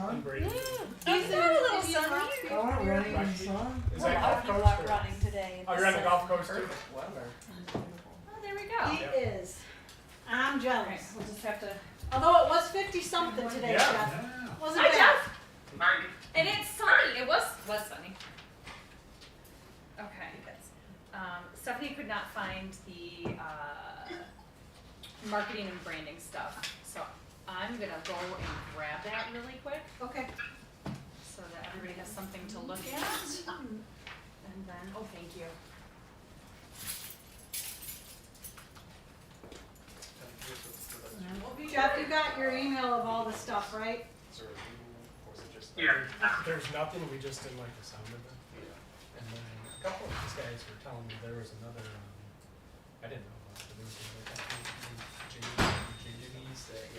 sun? Brady. He's got a little sun here. I want running in the sun. Is A that lot golf of people course? out running today. Oh, you're on the golf course too? Oh, there we go. He is. I'm Alright, jealous. we'll just have to. Although it was 50 something today, Yeah. Jeff. Wasn't Hi, bad. Jeff. And it's sunny. It was sunny. Okay. Stephanie could not find the marketing and branding stuff, so I'm gonna go and grab that really quick Okay. so that everybody has something to look at. And then, oh, thank you. Jeff, you got your email of all the stuff, right? Yeah. There's nothing, we just didn't like the sound of it. And then a couple of these guys were telling me there was another, I didn't know about it, but there was another company, JD's that,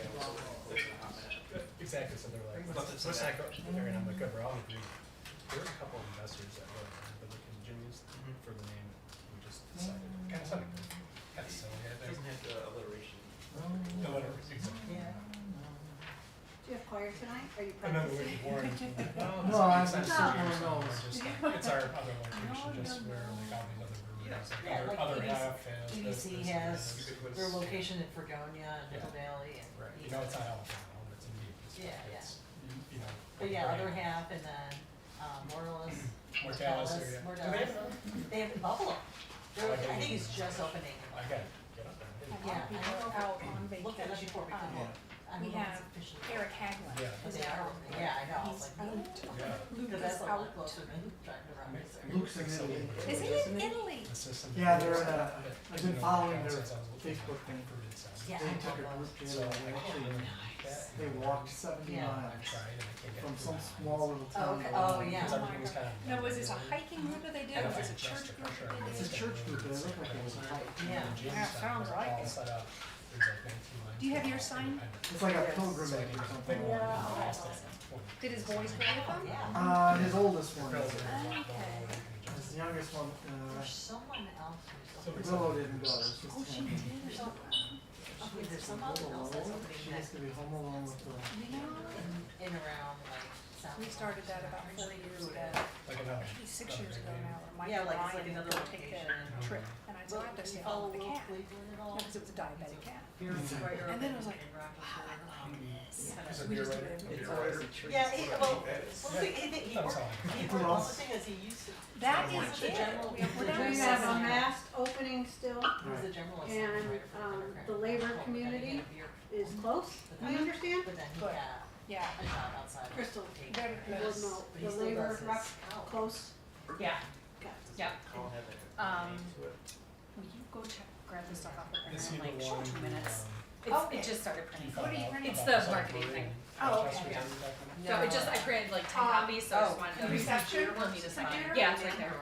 exactly, so they were like, what's that go? And I'm like, good, we're all agreed. There was a couple of investors that were looking at Jimmy's for the name, we just decided, kind of something, kind of silly, I think. Doesn't have the alliteration. Exactly. Yeah. Do you have choir tonight? Are you Another practicing? way Warren. No, I'm just It's our other location, just where like all these other breweries, Yeah, like like other EDC half has this, EDC this, has this. their location in Fredonia and Yeah. Middle Valley and. Right, you know, it's not Alabama, it's Indeed. Yeah, It's, you know. But yeah, brand. other half and then, Morales. Mortalis area. Do they have another? They have Buffalo. They're, Like I think a- it's just opening. I gotta get up there. Yeah, I People know. are out on Look at it vacation. before we come Yeah. on. I We don't know if have it's officially. Eric Haglund. Yeah. But is they are out. opening. Yeah, I know. I was He's like, out. Yeah. Luke because is that's a lot out. closer than trying to run this. Luke's in Italy. Is he in Italy? The system. Yeah, they're in a, Yeah. I've been following their Since I was looking Facebook at thing. fruited salad. Yeah. They took a group So together, I they can't actually, really eat that. they walked 70 Yeah. I miles tried and I can't get from through some the small lines. little Oh, town. okay. Oh, yeah. Because everything was kind of. No, was this a hiking route that they did, I or don't was think it a church just group? pressure that on they It's a did? church group, but it looked like it was a hike. Yeah. Yeah, sounds like all it. set up. There's like 19 lines. Do you have your sign? It's like a pilgrimage So I or didn't something. think Yeah. I lost it at 20. Did his boys go with him? Yeah. His oldest one, Girls is. are like, Okay. His youngest one, There's someone else who's So opening. Willow didn't go, it's just Oh, she him. did. Okay, there's Some someone else that's Willow, opening she that has to be home alone with the. in around like South. We started that about 40 years ago. Like another. Maybe 6 years ago now, or Mike Yeah, like it's Ryan like another would take location. the trip, and I said, I have to stay home with the cat. Because it was a diabetic cat. And then it was like, wow, I love this. Is it We beer just do writer? it every Beer day. writer? Yeah, well, he I'm worked, sorry. well, the thing is, he used to. That he was is the it. general- We're Do down you to have a 7 now. masked opening still? He was the general assembly And, writer for Democrat. the labor Oh, community and he had a Is close, I understand? But then he Good. had Yeah. a job outside. of Crystal, Tate. Very you would close. know, But he the still labor does his rep college. close? Yeah. Okay. Yeah. Call have a Um, name to it. Will you go check, grab the stuff off the Is printer he in the like one 2 who, minutes? Okay. It just started printing. What are you printing? It's the marketing thing. Oh, okay. Yeah. So it just, I printed like 10 copies, so I just wanted to. reception? We'll need to sign. Computer? Yeah, it's right there.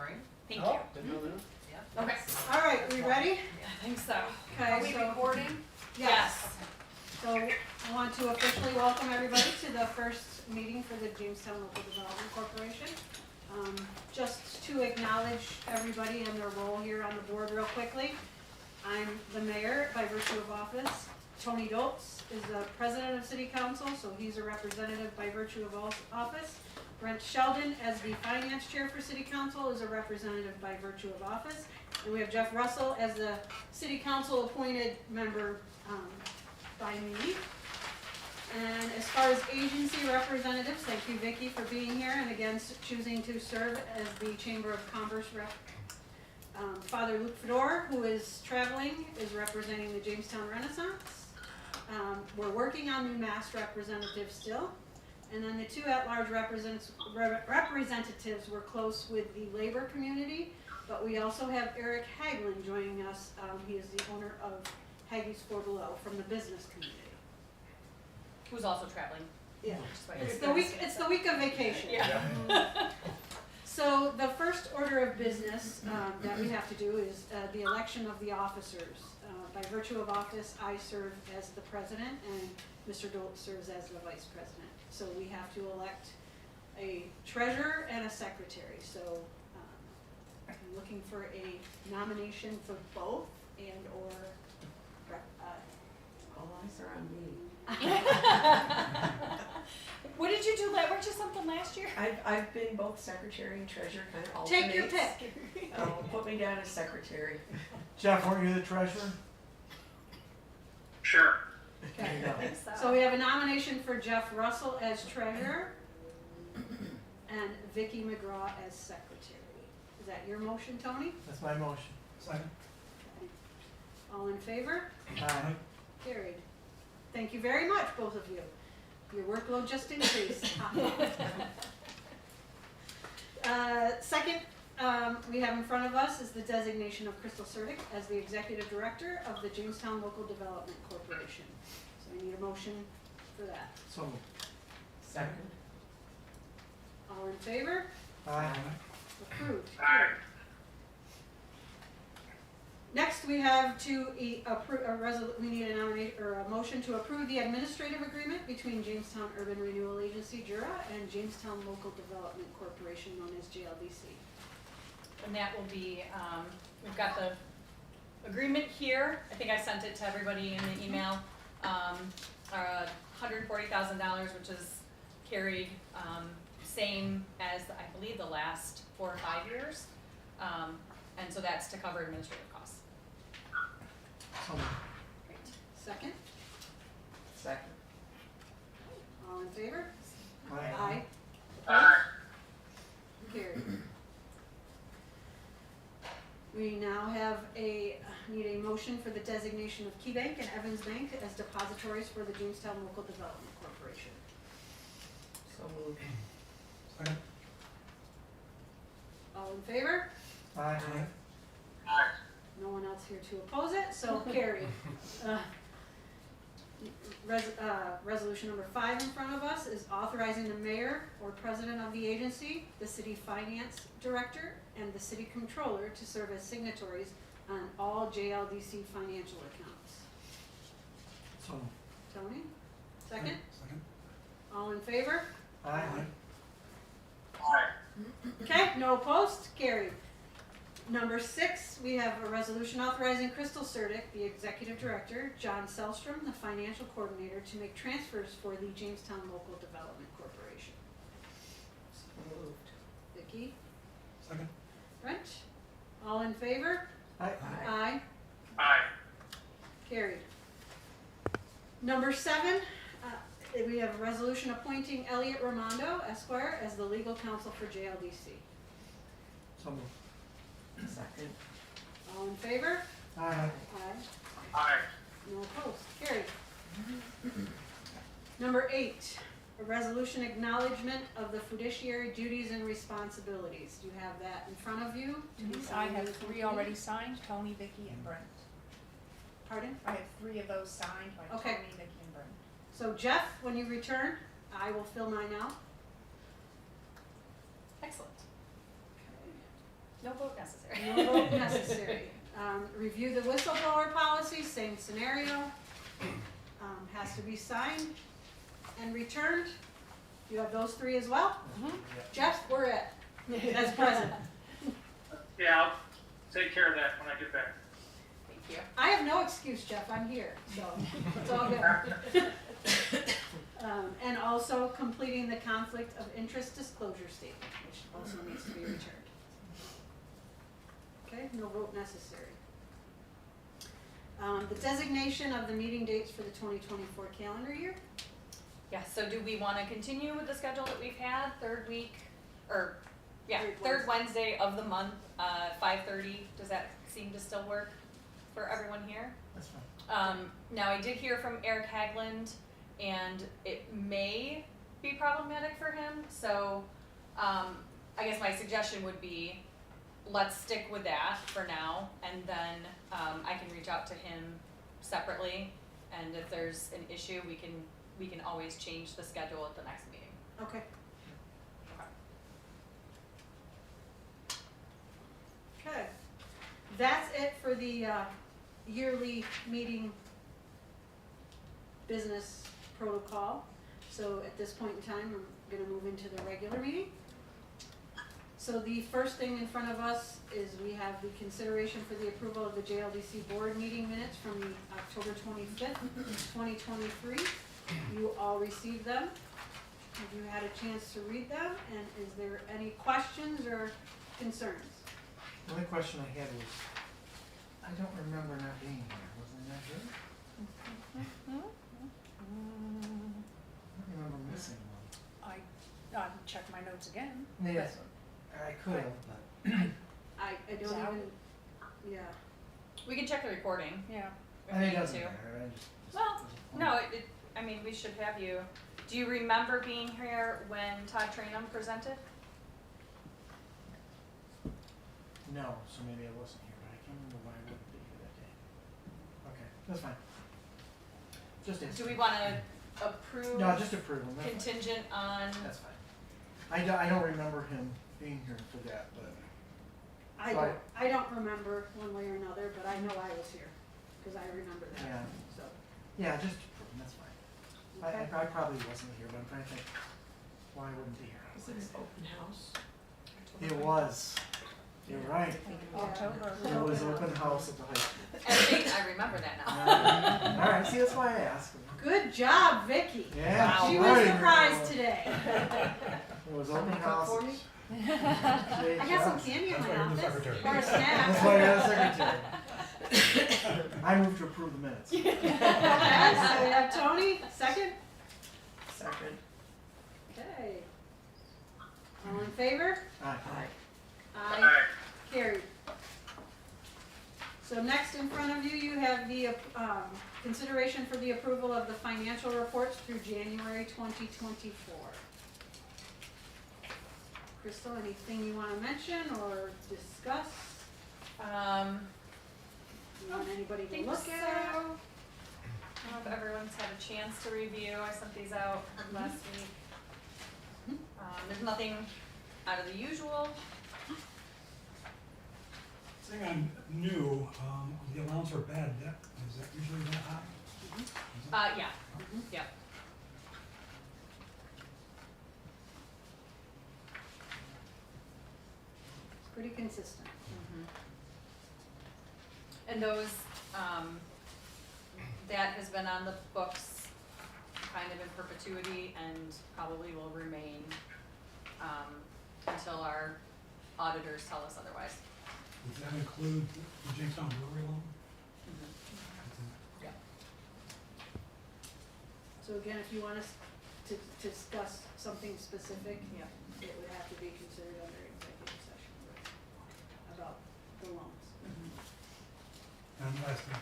Thank you. Oh, didn't know that. Yeah. Okay. All right, we ready? I think so. Okay, so. recording? Yes. So I want to officially welcome everybody to the first meeting for the Jamestown Local Development Corporation. Just to acknowledge everybody and their role here on the board real quickly. I'm the mayor by virtue of office. Tony Doltz is the president of city council, so he's a representative by virtue of office. Brent Sheldon, as the finance chair for city council, is a representative by virtue of office. And we have Jeff Russell as the city council appointed member by me. And as far as agency representatives, thank you, Vicki, for being here and again choosing to serve as the Chamber of Commerce rep. Father Luke Fedor, who is traveling, is representing the Jamestown Renaissance. We're working on new mass representatives still. And then the two at-large representatives were close with the labor community, but we also have Eric Haglund joining us. He is the owner of Haggis Four Below from the business community. Who's also traveling. Yeah, Just so it's you're- the week of vacation. Yeah. So the first order of business that we have to do is the election of the officers. By virtue of office, I serve as the president and Mr. Doltz serves as the vice president. So we have to elect a treasurer and a secretary. So I'm looking for a nomination for both and or All eyes are on me. What did you do? Weren't you something last year? I've been both secretary and treasurer, kind of alternates. Take your pick. Put me down as secretary. Jeff, weren't you the treasurer? Sure. There you I go. think So we have a nomination for Jeff Russell as treasurer and Vicky McGraw as secretary. Is that your motion, Tony? That's my motion. Second. All in favor? Aye. Carried. Thank you very much, both of you. Your workload just increased. Second, we have in front of us is the designation of Crystal Surdick as the executive director of the Jamestown Local Development Corporation. So we need a motion for that. So moved. Second. All in favor? Aye. Approved. Aye. Next, we have to approve we need a nomination or a motion to approve the administrative agreement between Jamestown Urban Renewal Agency (JURA) and Jamestown Local Development Corporation, known as JLDC. And that will be, we've got the agreement here. I think I sent it to everybody in the email. $140,000, which is carried, same as I believe the last 4 or 5 years. And so that's to cover administrative costs. So moved. Great. Second, Second. all in favor? Aye. Aye. Carried. We now have need a motion for the designation of Key Bank and Evans Bank as depositories for the Jamestown Local Development Corporation. So moved. Second. All in favor? Aye. Aye. No one else here to oppose it, so carried. Resolution number 5 in front of us is authorizing the mayor or president of the agency, the city finance director, and the city controller to serve as signatories on all JLDC financial accounts. So moved. Tony? Second? Second. All in favor? Aye. Aye. Okay, no opposed, carried. Number 6, we have a resolution authorizing Crystal Surdick, the executive director, John Selstrom, the financial coordinator, to make transfers for the Jamestown Local Development Corporation. So moved. Vicki? Second. Brent? All in favor? Aye. Aye. Aye. Carried. Number 7, we have a resolution appointing Elliot Ramondo, Esquire, as the legal counsel for JLDC. So moved. Second. All in favor? Aye. Aye. Aye. No opposed. Carried. Number 8, a resolution acknowledgement of the fiduciary duties and responsibilities. Do you have that in front of you? to be I signed have and 3 completed? already signed, Tony, Vicky, and Brent. Pardon? I have 3 of those signed by Okay. Tony, Vicky, and Brent. So Jeff, when you return, I will fill mine out. Excellent. No vote necessary. No vote necessary. Review the whistleblower policy, same scenario. Has to be signed and returned. You have those 3 as well? Jeff, we're at, as present. Yeah, I'll take care of that when I get back. Thank you. I have no excuse, Jeff, I'm here, so it's all good. And also completing the conflict of interest disclosure statement, which also needs to be returned. Okay, no vote necessary. The designation of the meeting dates for the 2024 calendar year. Yeah, so do we want to continue with the schedule that we've had, third Wednesday of the month, 5:30? Does that seem to still work for everyone here? That's fine. Now I did hear from Eric Hagland, and it may be problematic for him, so, I guess my suggestion would be, let's stick with that for now, and then, I can reach out to him separately, and if there's an issue, we can always change the schedule at the next meeting. Okay. Okay. That's it for the yearly meeting business protocol. So at this point in time, we're going to move into the regular meeting. So the first thing in front of us is we have the consideration for the approval of the JLDC board meeting minutes from the October 25th, 2023. You all received them. Have you had a chance to read them, and is there any questions or concerns? The only question I had was, I don't remember not being here. Was I not here? I don't remember missing one. I'll check my notes again. Yes, I could have, but. I don't Is that- even, yeah. We can check the recording Yeah. if I we mean, it need doesn't to. matter, I just. Well, no, I mean, we should have you. Do you remember being here when Todd Trainum presented? No, so maybe I wasn't here, but I can't remember why I wouldn't be here that day. Okay, that's fine. Just Do we asking. wanna approve No, just approve them, that's fine. contingent on, That's fine. I don't remember him being here for that, but. I don't remember one way or another, but I know I was here, cause I remember that, Yeah. so. Yeah, just approve them, that's fine. Okay. I probably wasn't here, but I'm trying to think why I wouldn't be here. Is it an open house? It was. You're right. October. It was open house at the high school. I remember that now. Alright, see, that's why I asked. Good job, Vicky. Yeah. She right. was surprised today. It was open Somebody cook house. for me? I got some candy in That's my why you're the office, secretary. or a That's snack. why you're the secretary. I move to approve the minutes. Okay, so we have Tony, second? Second. Okay. All in favor? Aye. Aye. Carried. So next in front of you, you have the, consideration for the approval of the financial reports through January 2024. Crystal, anything you wanna mention or discuss? You want anybody to Think look so. at? I don't know if everyone's had a chance to review. I sent these out last week. There's nothing out of the usual. Thing I'm new, the allowance for bad debt, is that usually that high? Yeah, yeah. It's pretty consistent. And those, that has been on the books kind of in perpetuity and probably will remain, until our auditors tell us otherwise. Does that include the Jamestown brewery loan? So again, if you want us to discuss something specific, Yeah. it would have to be considered under executive session about the loans. And last thing,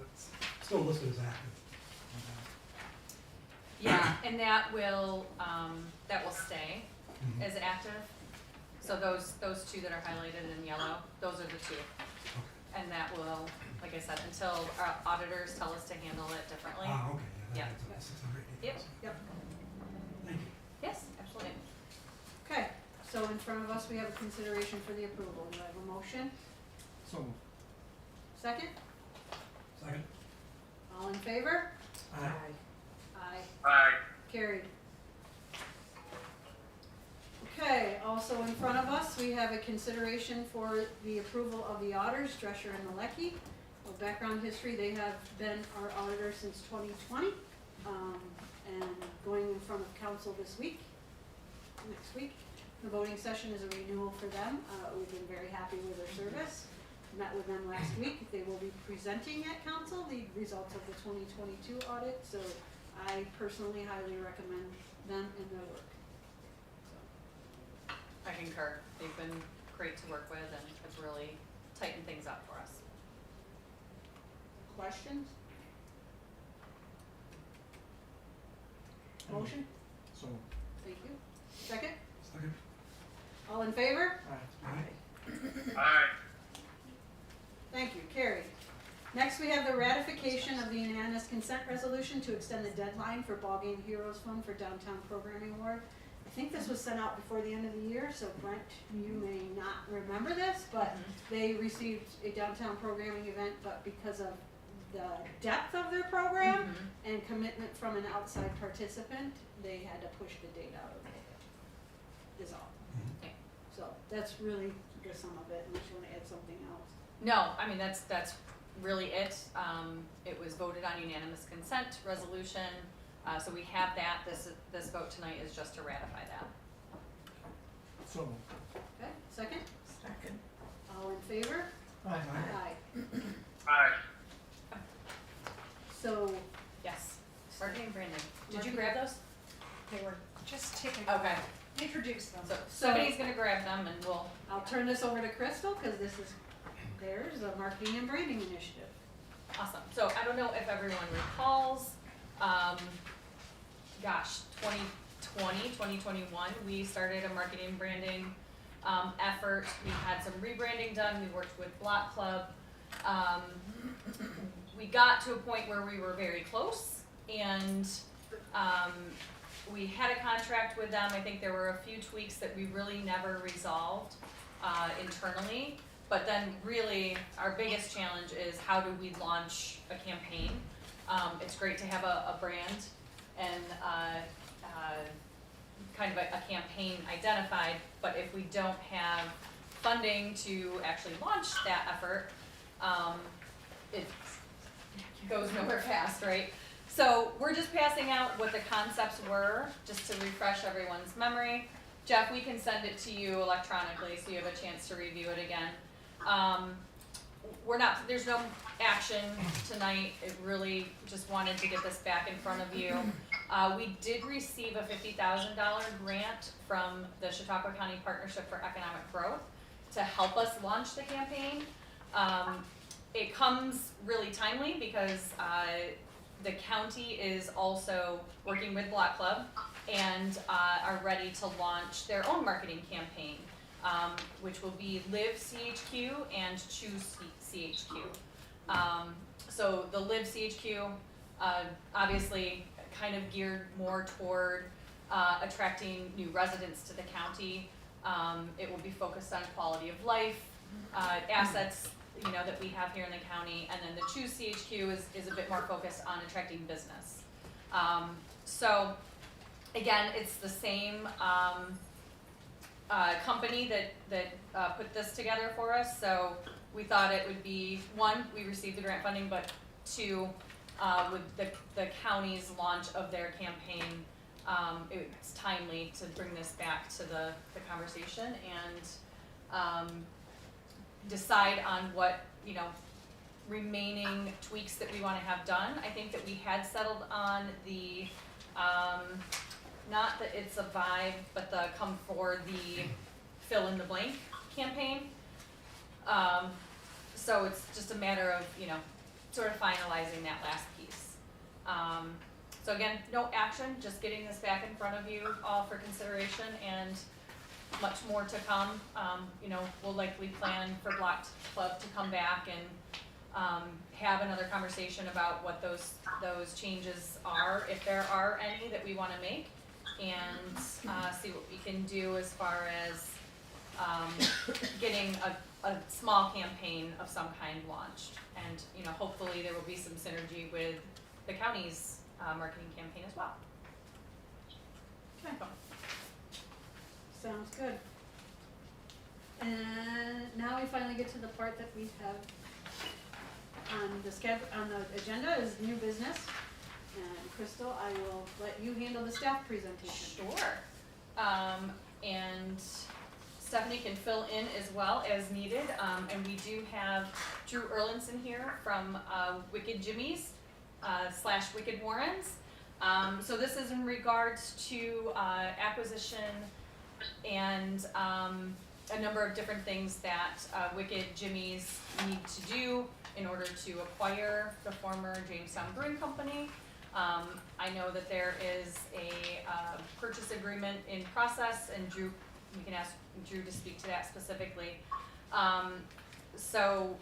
that's still listed as active. Yeah, and that will stay Mhm. as active. So those two that are highlighted in yellow, those are the two. Okay. And that will, like I said, until our auditors tell us to handle it differently. Okay, Yeah. yeah, that's 680,000. Yep. Thank you. Yes, absolutely. Okay, so in front of us, we have a consideration for the approval. Do I have a motion? So moved. Second? Second? All in favor? Aye. Aye. Aye. Carried. Okay, also in front of us, we have a consideration for the approval of the auditors, Drescher and Malecki. Well, background history, they have been our auditors since 2020, and going in front of council this week, next week. The voting session is a renewal for them. We've been very happy with their service. Met with them last week. They will be presenting at council the results of the 2022 audit, so I personally highly recommend them and their work. I concur. They've been great to work with and have really tightened things up for us. Questions? Motion? So moved. Thank you. Second? Second? All in favor? Aye. Aye. Aye. Thank you, carried. Next, we have the ratification of the unanimous consent resolution to extend the deadline for Ball Game Heroes Fund for Downtown Programming Award. I think this was sent out before the end of the year, so Brent, you may not remember this, but they received a downtown programming event, but because of the depth of their program and commitment from an outside participant, they had to push the date out a little bit, is all. Mhm. So that's really the sum of it, unless you wanna add something else. No, I mean, that's really it. It was voted on unanimous consent resolution. So we have that, this vote tonight is just to ratify that. So moved. Okay, second? Second. All in favor? Aye. Aye. Aye. So, Yes, marketing and branding. Did you grab those? They were just taken. Okay, Introduce them. so Stephanie's gonna grab them and we'll, I'll turn this over to Crystal, cause this is theirs, the marketing and branding initiative. awesome. So I don't know if everyone recalls, 2021, we started a marketing and branding effort. We had some rebranding done, we worked with Block Club. We got to a point where we were very close and we had a contract with them. I think there were a few tweaks that we really never resolved internally. But then really our biggest challenge is how do we launch a campaign? It's great to have a brand and kind of a campaign identified, but if we don't have funding to actually launch that effort, it goes nowhere fast, right? So we're just passing out what the concepts were, just to refresh everyone's memory. Jeff, we can send it to you electronically so you have a chance to review it again. There's no action tonight. It really just wanted to get this back in front of you. We did receive a $50,000 grant from the Chautauqua County Partnership for Economic Growth to help us launch the campaign. It comes really timely because the county is also working with Block Club and are ready to launch their own marketing campaign, which will be Live CHQ and Choose CHQ. So the Live CHQ, obviously kind of geared more toward attracting new residents to the county. It will be focused on quality of life, assets, that we have here in the county, and then the Choose CHQ is a bit more focused on attracting business. So again, it's the same company that put this together for us. So we thought it would be, one, we received the grant funding, but two, with the county's launch of their campaign, it's timely to bring this back to the conversation and decide on what, remaining tweaks that we want to have done. I think that we had settled on the, not the It's a Vibe, but the Come For the Fill in the Blank campaign. So it's just a matter of, sort of finalizing that last piece. So again, no action, just getting this back in front of you all for consideration and much more to come. We'll likely plan for Block Club to come back and have another conversation about what those changes are, if there are any that we want to make, and see what we can do as far as getting a small campaign of some kind launched. And hopefully there will be some synergy with the county's marketing campaign as well. Okay. Sounds good. And now we finally get to the part that we have on the agenda is new business. And Crystal, I will let you handle the staff presentation. Sure. And Stephanie can fill in as well as needed. And we do have Drew Erlinson here from Wicked Jimmy's / Wicked Warrens. So this is in regards to acquisition and a number of different things that Wicked Jimmy's need to do in order to acquire the former Jamestown Brewing Company. I know that there is a purchase agreement in process, and Drew, we can ask Drew to speak to that specifically. So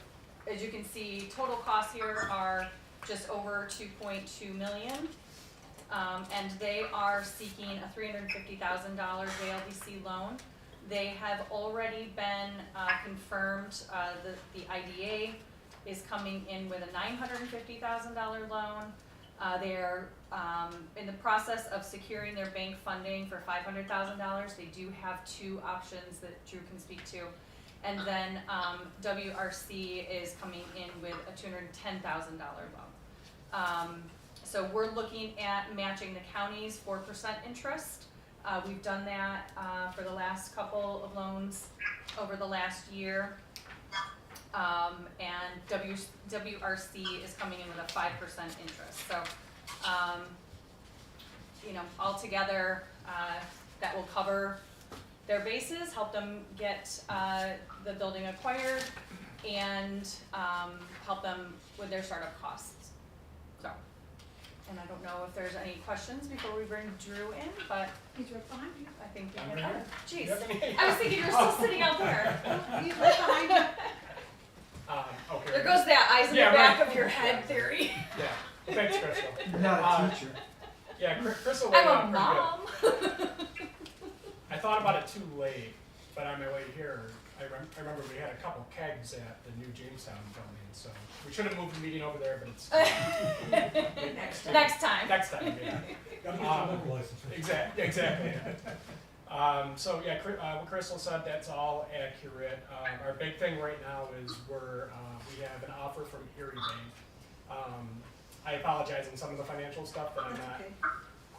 as you can see, total costs here are just over $2.2 million. And they are seeking a $350,000 JLBC loan. They have already been confirmed. The IDA is coming in with a $950,000 loan. They're in the process of securing their bank funding for $500,000. They do have two options that Drew can speak to. And then WRC is coming in with a $210,000 loan. so we're looking at matching the county's 4% interest. We've done that for the last couple of loans over the last year. And WRC is coming in with a 5% interest. So, you know, altogether, that will cover their bases, help them get the building acquired, and help them with their startup costs. So, and I don't know if there's any questions before we bring Drew in, but He's right behind you. I think we I'm have right covered. here. Jeez, Yep. I was thinking you were still sitting out there. He's right behind you. Okay. There goes that eyes in Yeah, the back right. of your head theory. Yeah. Thanks, Crystal. You're not a teacher. Yeah, Crystal laid I'm out a pretty good. mom. I thought about it too late, but on my way here, I remember we had a couple kegs at the new Jamestown building, so we should have moved the meeting over there, but it's Next time. next time. Yeah. Gotta get your liquor license. Exactly. So yeah, what Crystal said, that's all accurate. Our big thing right now is we have an offer from Erie Bank. I apologize on some of the financial stuff that I'm That's not okay.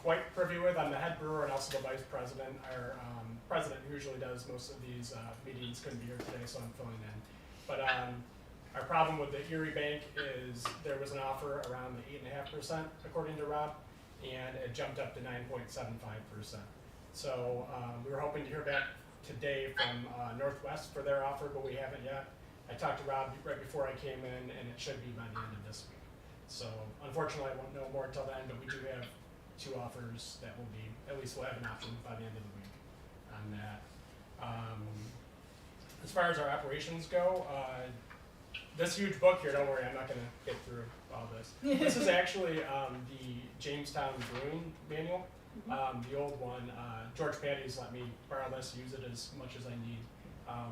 quite privy with. I'm the head brewer and also the vice president. Our president usually does most of these meetings, couldn't be here today, so I'm filling in. But our problem with the Erie Bank is there was an offer around the 8.5%, according to Rob, and it jumped up to 9.75%. So we were hoping to hear back today from Northwest for their offer, but we haven't yet. I talked to Rob right before I came in, and it should be by the end of this week. So unfortunately, I won't know more until then, but we do have 2 offers that will be, at least we'll have an option by the end of the week on that. As far as our operations go, this huge book here, don't worry, I'm not gonna get through all this. This is actually the Jamestown Brewing Manual, the old one. George Patty's let me borrow this, use it as much as I need.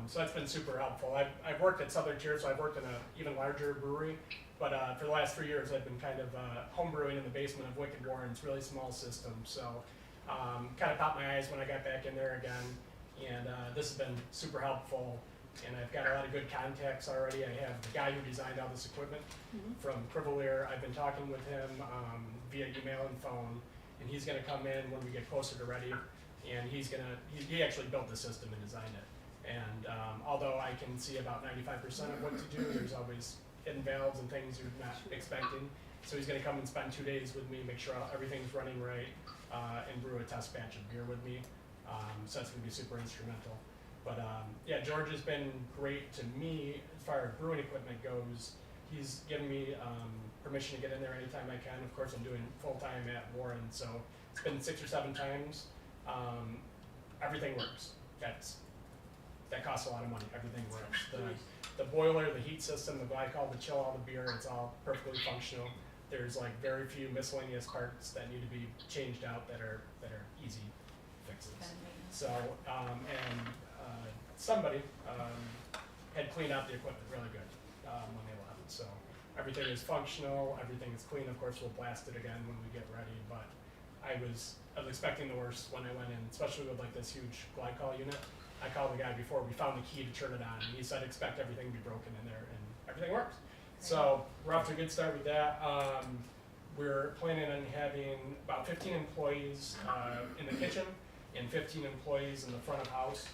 So that's been super helpful. I've worked at Southern Tier, so I've worked in an even larger brewery, but for the last 3 years I've been kind of home brewing in the basement of Wicked Warren's, really small system. So kind of popped my eyes when I got back in there again, and this has been super helpful. And I've got a lot of good contacts already. I have the guy who designed all this equipment from Crivolier. I've been talking with him via email and phone, and he's going to come in when we get closer to ready, and he actually built the system and designed it. And although I can see about 95% of what to do, there's always hidden valves and things you're not expecting. So he's going to come and spend 2 days with me, make sure everything's running right, and brew a test batch of beer with me. So that's going to be super instrumental. But yeah, George has been great to me as far as brewing equipment goes. He's given me permission to get in there anytime I can. Of course, I'm doing full-time at Warren, so it's been 6 or 7 times. Everything works. That costs a lot of money. Everything works. The boiler, the heat system, the glycol to chill all the beer, it's all perfectly functional. There's like very few miscellaneous parts that need to be changed out that are easy fixes. So somebody had cleaned out the equipment really good when they left. So everything is functional, everything is clean. Of course, we'll blast it again when we get ready. But I was expecting the worst when I went in, especially with like this huge glycol unit. I called the guy before we found the key to turn it on, and he said expect everything to be broken in there, and everything works. So we're off to a good start with that. We're planning on having about 15 employees in the kitchen and 15 employees in the front of house.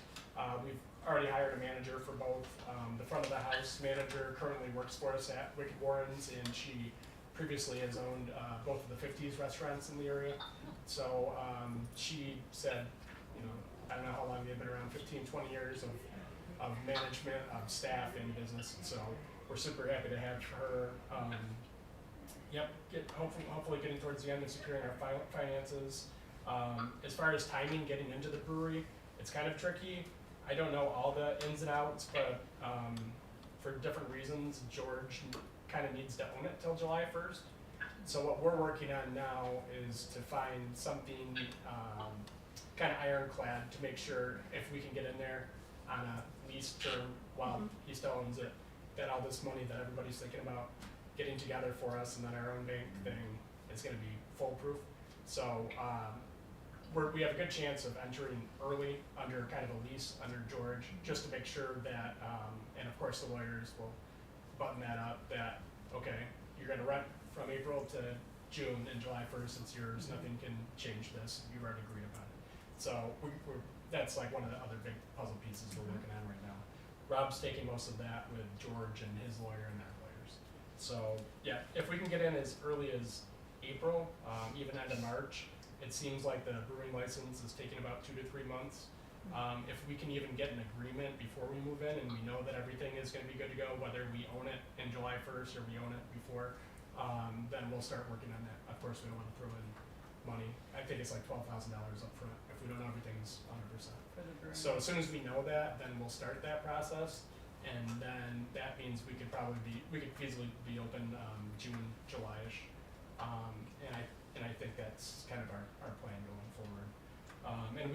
We've already hired a manager for both. The front of the house manager currently works for us at Wicked Warren's, and she previously has owned both of the 50s restaurants in the area. So she said, you know, I don't know how long they've been around, 15, 20 years of management, of staff in business. And so we're super happy to have her. Hopefully getting towards the end of securing our finances. As far as timing, getting into the brewery, it's kind of tricky. I don't know all the ins and outs, but for different reasons, George kind of needs to own it till July 1st. So what we're working on now is to find something kind of ironclad to make sure if we can get in there on a lease term while he still owns it, that all this money that everybody's thinking about getting together for us and then our own bank thing is going to be foolproof. So we have a good chance of entering early under kind of a lease under George, just to make sure that, and of course the lawyers will button that up, that, okay, you're going to rent from April to June and July 1st it's yours, nothing can change this, you've already agreed upon it. So that's like one of the other big puzzle pieces we're working on right now. Rob's taking most of that with George and his lawyer and their lawyers. So yeah, if we can get in as early as April, even end of March, it seems like the brewing license is taking about 2 to 3 months. If we can even get an agreement before we move in and we know that everything is going to be good to go, whether we own it in July 1st or we own it before, then we'll start working on that. Of course, we don't want to throw in money. I think it's like $12,000 up front if we don't know everything's 100%. So as soon as we know that, then we'll start that process, and then that means we could feasibly be open June, July-ish, and I think that's kind of our plan going forward. And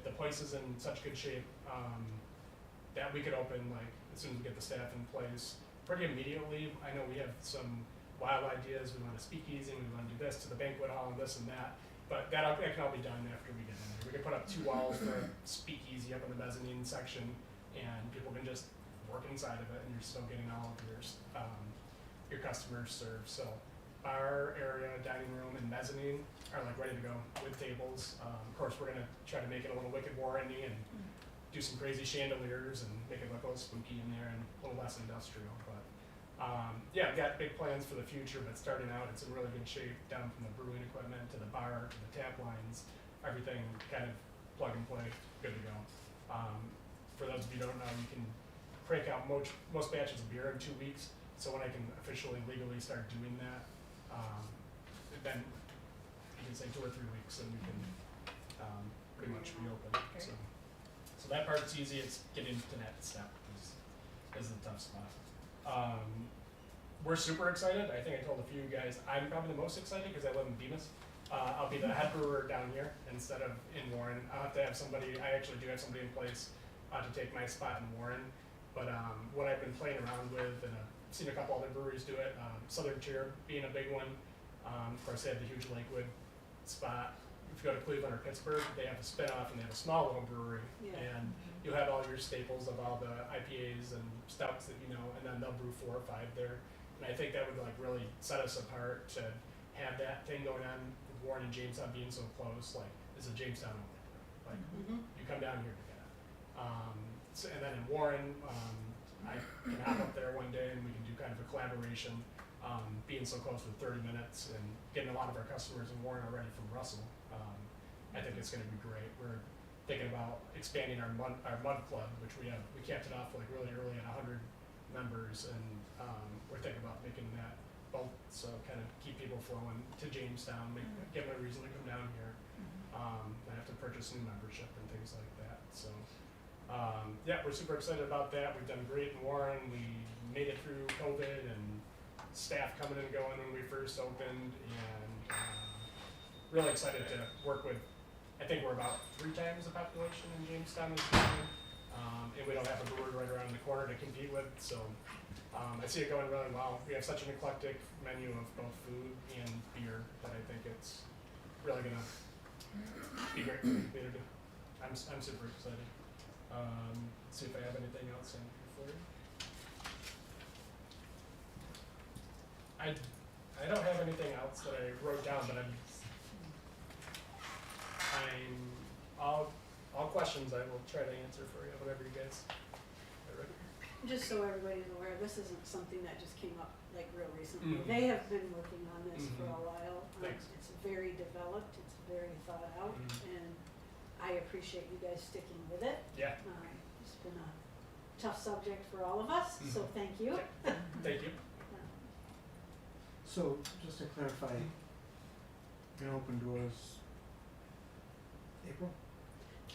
the place is in such good shape that we could open like as soon as we get the staff in place pretty immediately. I know we have some wild ideas. We want a speakeasy, we want to do this to the banquet hall and this and that. But that can all be done after we get in there. We can put up 2 walls for a speakeasy up in the mezzanine section, and people can just work inside of it, and you're still getting all of your customers served. So bar area, dining room, and mezzanine are like ready to go with tables. Of course, we're gonna try to make it a little wicked warranty and do some crazy chandeliers and make it look a little spooky in there and a little less industrial. But yeah, I've got big plans for the future, but starting out, it's in really good shape, down from the brewing equipment to the bar to the tap lines, everything kind of plug and play, good to go. For those of you who don't know, you can crank out most batches of beer in 2 weeks, so when I can officially legally start doing that, then you can say 2 or 3 weeks and we can pretty much be open. So that part's easy, it's getting to that step is the tough spot. We're super excited. I think I told a few guys I'm probably the most excited because I live in Bemis. I'll be the head brewer down here instead of in Warren. I'll have to have somebody, I actually do have somebody in place to take my spot in Warren. But what I've been playing around with, and I've seen a couple other breweries do it, Southern Tier being a big one. Of course, they have the huge Lakewood spot. If you go to Cleveland or Pittsburgh, they have a spin-off and they have a small little brewery. Yeah. And you'll have all your staples of all the IPAs and stouts that you know, and then they'll brew 4 or 5 there. And I think that would like really set us apart to have that thing going on with Warren and Jamestown being so close. Like, this is Jamestown only. Like, you come down here to get it. And then in Warren, I can hop up there one day and we can do kind of a collaboration. Being so close with 30 minutes and getting a lot of our customers in Warren already from Russell, I think it's going to be great. We're thinking about expanding our mud club, which we capped it off like really early at 100 members, and we're thinking about making that both, so kind of keep people flowing to Jamestown, give them a reason to come down here. I have to purchase new membership and things like that. So yeah, we're super excited about that. We've done great in Warren. We made it through COVID and staff coming and going when we first opened, and really excited to work with. I think we're about 3 times the population in Jamestown this year, and we don't have a brewery right around the corner to compete with, so I see it going really well. We have such an eclectic menu of both food and beer that I think it's really gonna be great for the community. I'm super excited. Let's see if I have anything else in here for you. I don't have anything else that I wrote down, but all questions I will try to answer for you, whatever you guys are ready. Just so everybody's aware, this isn't something that just came up like real recently. They have been working on this for a while. It's very developed, it's very thought out, and I appreciate you guys sticking with it. Yeah. It's been a tough subject for all of us, so thank you. Thank you. So, just to clarify, you're gonna open doors April?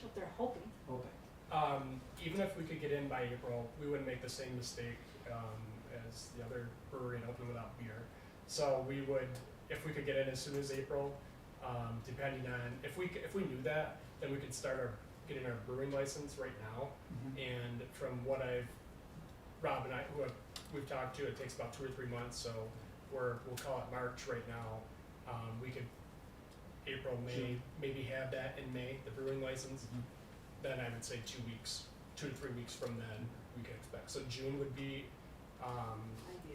What they're hoping. Even if we could get in by April, we wouldn't make the same mistake as the other brewery and open without beer. So we would, if we could get in as soon as April, depending on, if we knew that, then we could start getting our brewing license right now. And from what Rob and I, we've talked to, it takes about 2 or 3 months, so we'll call it March right now. We could April, May, maybe have that in May, the brewing license. Then I would say 2 weeks, 2 to 3 weeks from then we could expect. So June would be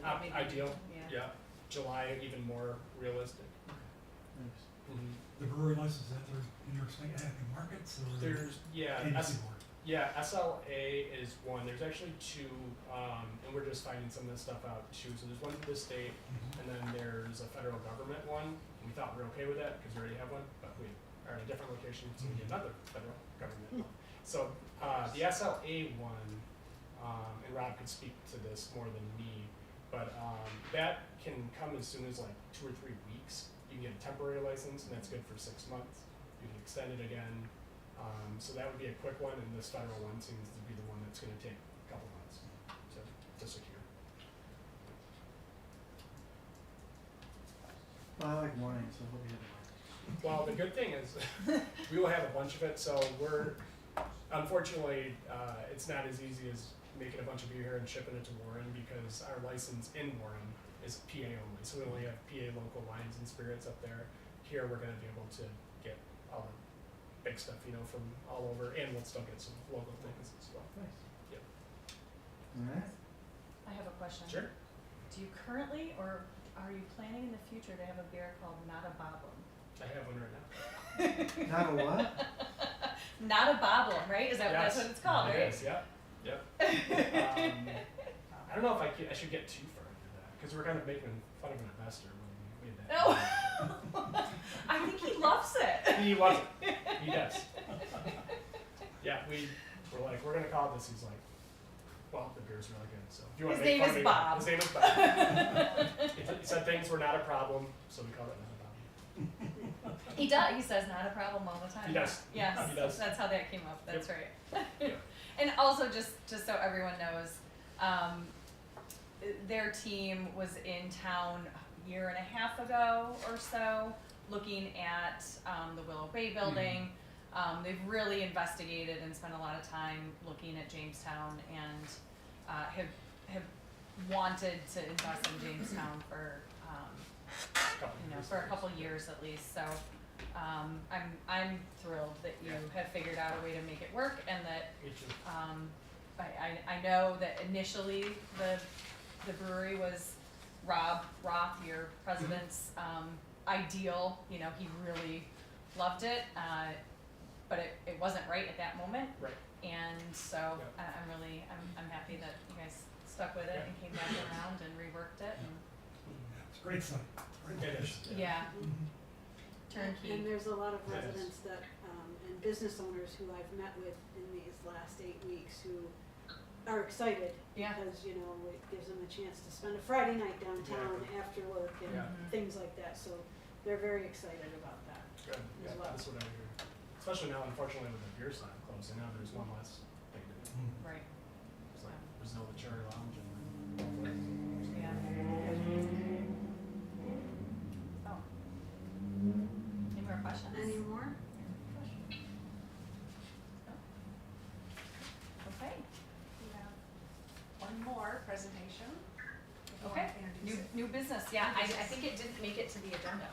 ideal. Yeah. July even more realistic. Nice. The brewery license, that they're in New York State, having markets, or? There's, yeah, Agency board? yeah, SLA is one. There's actually two, and we're just finding some of this stuff out too. So there's one for the state, Mhm. and then there's a federal government one. We thought we were okay with that because we already have one, but we are in a different location, so we need another federal government one. So the SLA one, and Rob could speak to this more than me, but that can come as soon as like 2 or 3 weeks. You can get a temporary license, and that's good for 6 months. You can extend it again. So that would be a quick one, and this federal one seems to be the one that's going to take a couple months to secure. Well, I like wine, so we'll be having wine. Well, the good thing is we will have a bunch of it. So we're unfortunately it's not as easy as making a bunch of beer here and shipping it to Warren because our license in Warren is PA only. So we only have PA local wines and spirits up there. Here we're going to be able to get all the big stuff, you know, from all over, and we'll still get some local things as well. Nice. Yep. Alright. I have a question. Sure. Do you currently, or are you planning in the future to have a beer called Not a Boblin? I have one right now. Not a what? Not a Boblin, right? Is that Yes, that's what it's called, right? It is, yep. Yep. I don't know if I should get too far into that because we're kind of making fun of an investor when we made that. No. I think he loves it. He loves it. He does. Yeah, we're like, we're gonna call this. He's like, well, the beer's really good. So if you want His to make name fun is of me, Bob. his name is Bob. He said things were not a problem, so we called it not a problem. He does. He says not a problem all the time. He does. Yes. He does. That's how that came up. That's Yep. right. Yep. And also, just so everyone knows, their team was in town a year and a half ago or so, looking at the Willow Bay building. They've really investigated and spent a lot of time looking at Jamestown, and have wanted to invest in Jamestown for for a couple years at least. So I'm thrilled that you have figured out a way to make it work, and that Me too. I know that initially the brewery was Rob Roth, your president's ideal. You know, he really loved it, but it wasn't right at that moment. Right. And so I'm happy that you guys stuck with it and came back around and reworked it. And It's a great site. Great It location. is. yeah, Mhm. turnkey. And there's a lot of It is. residents that, and business owners who I've met with in these last 8 weeks who are excited. Yeah. Because, you know, it gives them a chance to spend a Friday night downtown Exactly. after work and Yeah. things like that, so they're very excited about that. Good. Yeah, As well. that's what I hear. Especially now, unfortunately, with the beer sign closing, now there's one less thing to do. Mhm. Right. It's like Brazil, the Cherry Lounge, and Yeah. Oh. Any more questions? Any more? Okay. We have one more presentation. if you Okay. want to introduce it. New business. Yeah, I think it didn't make it to the agenda.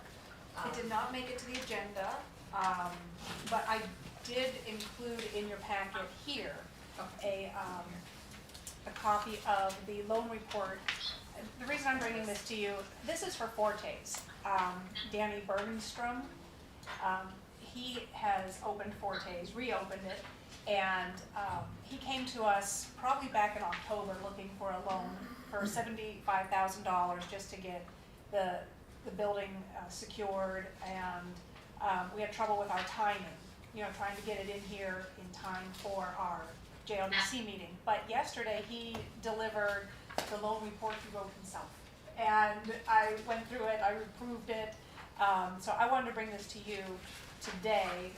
It did not make it to the agenda, but I did include in your packet here a copy of the loan report. The reason I'm bringing this to you, this is for Fortes. Danny Bergenstrom, he has opened Fortes, reopened it, and he came to us probably back in October looking for a loan for $75,000 just to get the building secured, and we had trouble with our timing, trying to get it in here in time for our JLDC meeting. But yesterday he delivered the loan report he wrote himself, and I went through it, I approved it, so I wanted to bring this to you today.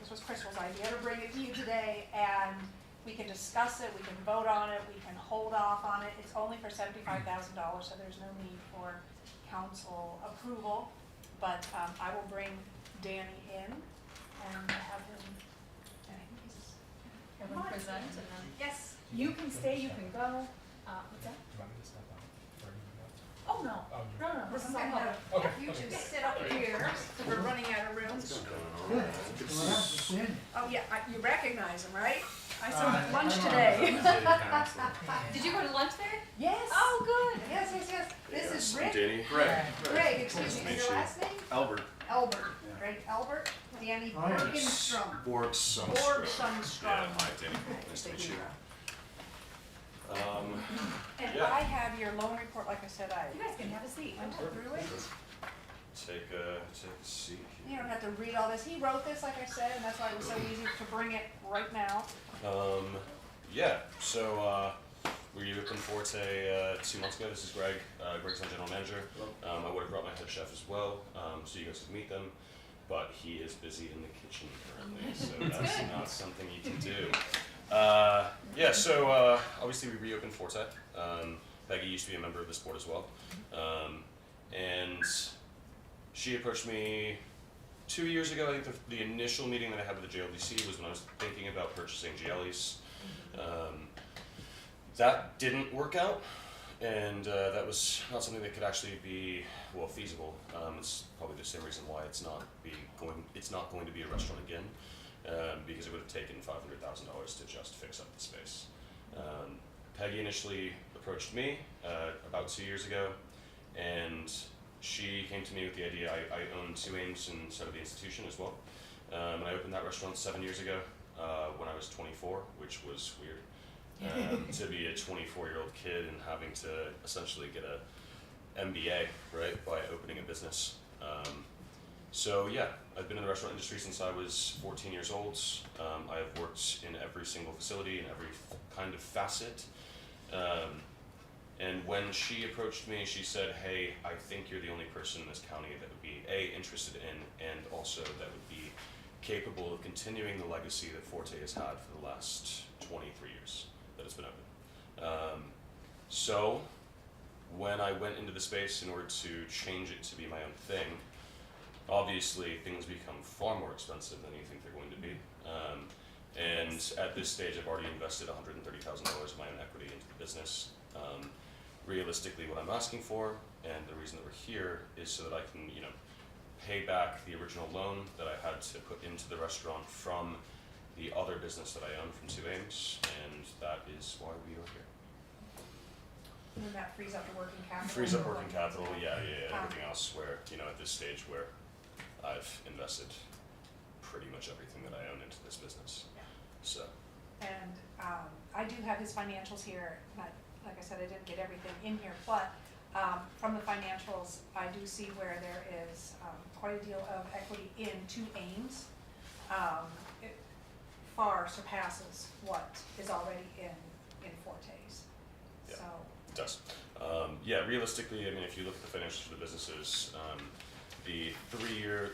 This was Crystal's idea to bring it to you today, and we can discuss it, we can vote on it, we can hold off on it. It's only for $75,000, so there's no need for council approval, but I will bring Danny in and have him, Have them present, and then Yes. you can stay, you can go. What's that? do you want me to step out? Or you can Oh no, go? no, this is all I'm public. gonna Okay. You two sit up here, so we're running out of room. Good. Well, that's Sandy. Oh, yeah, you recognize him, right? I served lunch today. Did you go to lunch there? Yes. Oh, good. Yes, yes, yes. This is Rick. Danny. Greg, excuse me. Is your last name? Albert. Albert. Greg Albert. Danny Oh, yeah. Bergenstrom. Borg Sundstrom. Borgenstrom. Yeah, hi Danny. Nice to meet you. And Yeah. I have your loan report, like I said, I You guys can have a seat. went through it. Take a seat. You don't have to read all this. He wrote this, like I said, and that's why it was so easy to bring it right now. Yeah, so we opened Forte 2 months ago. This is Greg. Greg's my general manager. I would have brought my head chef as well, so you guys could meet them, but he is busy in the kitchen currently, so that's not something you can do. Yeah, so obviously we reopened Forte. Peggy used to be a member of this board as well, and she approached me 2 years ago. I think the initial meeting that I had with the JLDC was when I was thinking about purchasing Gielli's. That didn't work out, and that was not something that could actually be feasible. It's probably the same reason why it's not going to be a restaurant again, because it would have taken $500,000 to just fix up the space. Peggy initially approached me about 2 years ago, and she came to me with the idea. I own 2 Ames inside of the institution as well, and I opened that restaurant 7 years ago when I was 24, which was weird. To be a 24-year-old kid and having to essentially get a MBA, right, by opening a business. So yeah, I've been in the restaurant industry since I was 14 years old. I have worked in every single facility, in every kind of facet. And when she approached me, she said, hey, I think you're the only person in this county that would be interested in, and also that would be capable of continuing the legacy that Forte has had for the last 23 years that it's been open. So when I went into the space in order to change it to be my own thing, obviously things become far more expensive than you think they're going to be. And at this stage, I've already invested $130,000 of my own equity into the business. Realistically, what I'm asking for, and the reason that we're here, is so that I can, pay back the original loan that I had to put into the restaurant from the other business that I own from 2 Ames, and that is why we are here. And then that frees up the working capital. Frees up working capital, yeah, everything else where, at this stage where I've invested pretty much everything that I own into this business, Yeah. so. And I do have his financials here. Like I said, I didn't get everything in here, but from the financials, I do see where there is quite a deal of equity in 2 Ames. It far surpasses what is already in Forte's. Yeah. So. It does. Yeah, realistically, I mean, if you look at the financials for the businesses, the three-year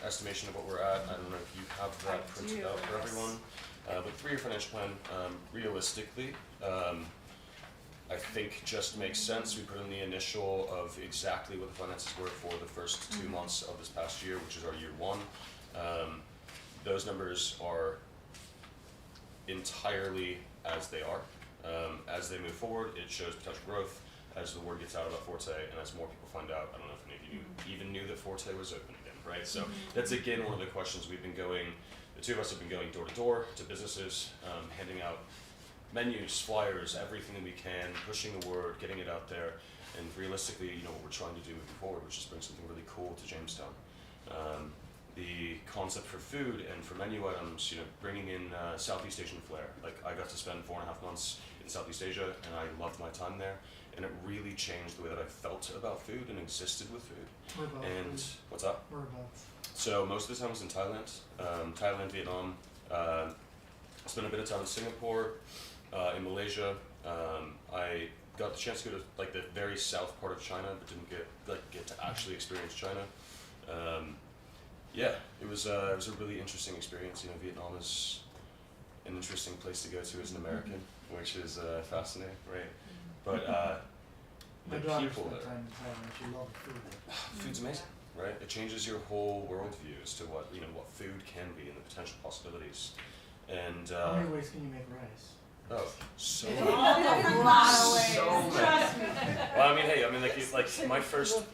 estimation of what we're at, I don't know if you have that I printed do, out for yes. everyone, but 3-year financial plan, realistically, I think just makes sense. We put in the initial of exactly what the finances were for the first 2 months of this past year, which is our year 1. Those numbers are entirely as they are. As they move forward, it shows potential growth as the word gets out about Forte, and as more people find out. I don't know if any of you even knew that Forte was open again, right? So that's again one of the questions we've been going. The 2 of us have been going door to door to businesses, handing out menus, flyers, everything that we can, pushing the word, getting it out there, and realistically, what we're trying to do moving forward, which is bring something really cool to Jamestown. The concept for food and for menu items, bringing in Southeast Asian flair. Like, I got to spend 4.5 months in Southeast Asia, and I loved my time there, and it really changed the way that I felt about food and existed with food. Whereabouts? And what's up? Whereabouts? So most of the time I was in Thailand, Vietnam. Spent a bit of time in Singapore, in Malaysia. I got the chance to go to like the very south part of China, but didn't get to actually experience China. Yeah, it was a really interesting experience. Vietnam is an interesting place to go to as an American, which is fascinating, right? But My the daughter people spent there. time in Thailand. She loved the food there. Food's amazing, right? It changes your whole worldview as to what what food can be and the potential possibilities. And How many ways can you make rice? so A many. lot of ways. So many. Trust me. Well, I mean, hey, like my first